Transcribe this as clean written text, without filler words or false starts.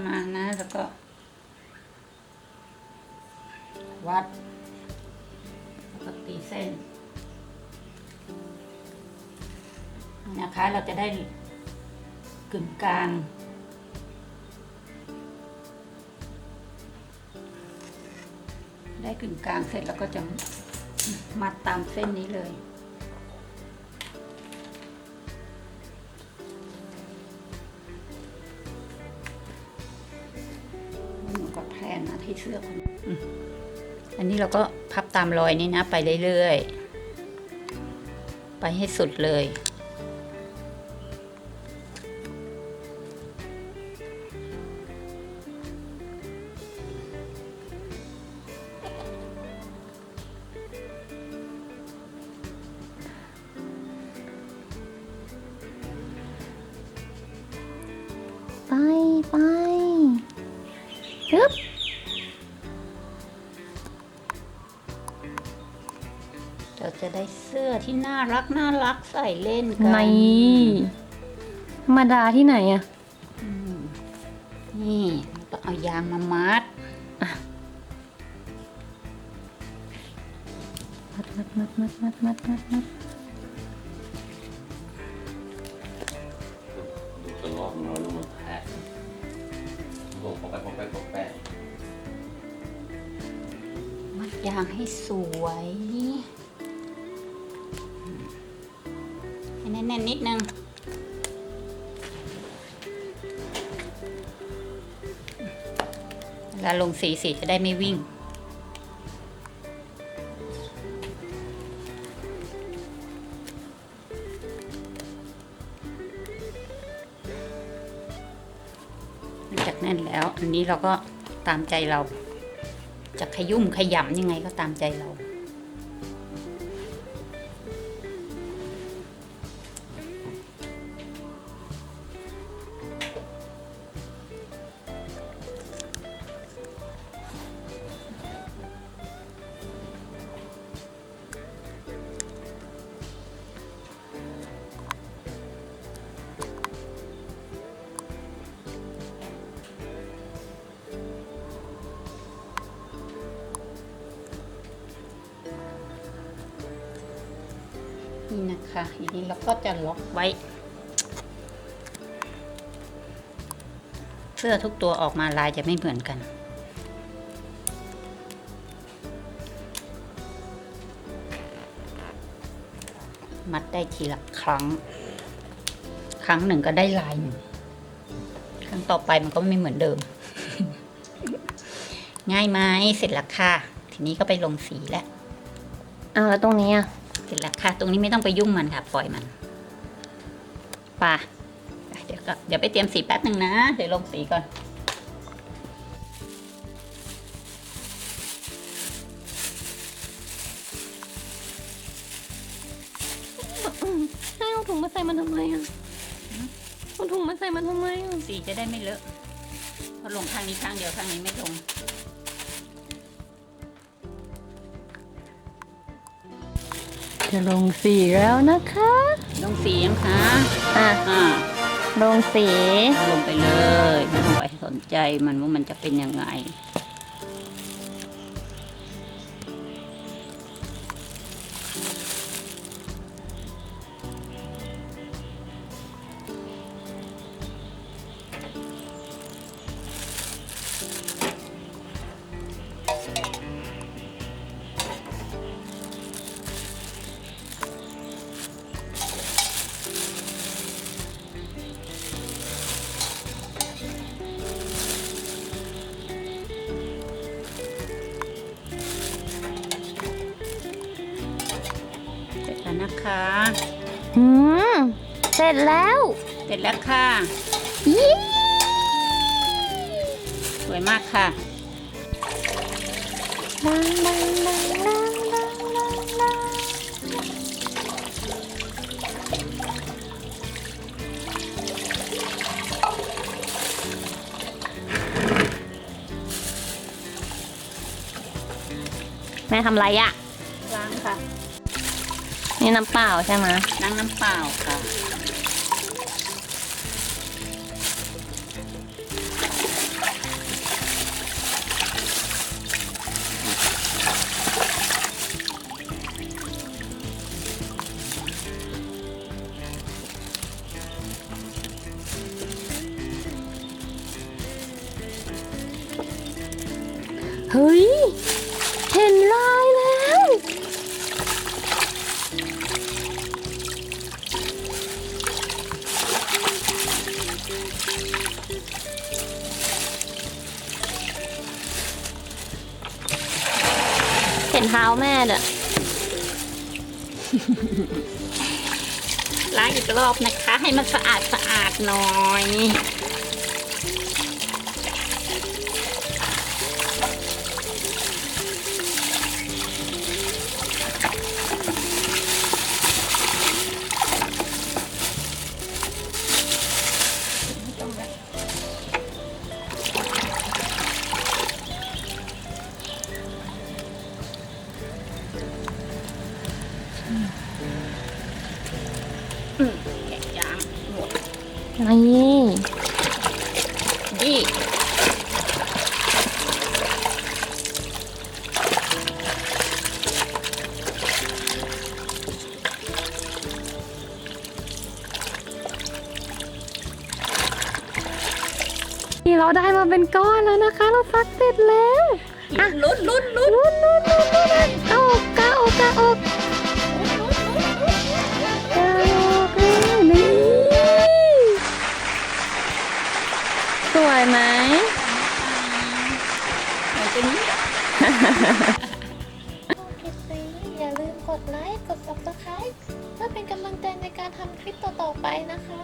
มานะแล้วก็ วัดแล้วก็ตีเส้นนะคะเราจะได้กึ่งกลางได้กึ่งกลางเสร็จแล้วก็จะมัดตามเส้นนี้เลยหนูก็แพลนนะที่เสื้อคนอันนี้เราก็พับตามรอยนี้นะไปเรื่อยๆไปให้สุดเลยไปฮึบเราจะได้เสื้อที่น่ารักใส่เล่นกันในธรรมดาที่ไหนอะนี่ต้องเอายางมามัดมัดตัวรอบมันลงมาแทะลงปอกแปะมัดยางให้สวยให้แน่นๆนิดนึงเวลาลงสีจะได้ไม่วิ่งจากนั้นแล้วอันนี้เราก็ตามใจเราจะขยุ่มขยำยังไงก็ตามใจเรานี่นะคะทีนี้เราก็จะล็อกไว้เสื้อทุกตัวออกมาลายจะไม่เหมือนกันมัดได้ทีละครั้งหนึ่งก็ได้ลายหนึ่งครั้งต่อไปมันก็ไม่เหมือนเดิม ง่ายไหมเสร็จแล้วค่ะทีนี้ก็ไปลงสีแล้วแล้วตรงนี้อะเสร็จแล้วค่ะตรงนี้ไม่ต้องไปยุ่งมันค่ะปล่อยมันป่ะเดี๋ยวไปเตรียมสีแป๊บหนึ่งนะเดี๋ยวลงสีก่อนให้เอาถุงมาใส่มันทำไมอะเอาถุงมาใส่มันทำไมอะสีจะได้ไม่เลอะพอลงข้างนี้ข้างเดียวข้างนี้ไม่ลงจะลงสีแล้วนะคะลงสียังคะลงสีลงไปเลยไม่ต้องไปสนใจมันว่ามันจะเป็นยังไงนะคะเสร็จแล้ว ค่ะสวยมากค่ะแม่ทำไรอะล้างค่ะ นี่น้ำเปล่าใช่ไหมล้างน้ำเปล่าค่ะ อ เฮ้ย เห็นลายแล้ว เห็นเท้าแม่เนี่ย ล้างอีกรอบนะคะ ให้มันสะอาดหน่อย แกะยางหมด นี่ นี่ นี่เราได้มาเป็นก้อนแล้วนะคะ เราซักเสร็จแล้วอ่ะ ลุ้น เอาออกกาออกกาออกกาออกแล้วนี่สวยไหม ไหนตัวนี้ อย่าลืมกดไลค์ กด Subscribe เพื่อเป็นกำลังใจในการทำคลิปต่อๆไปนะคะ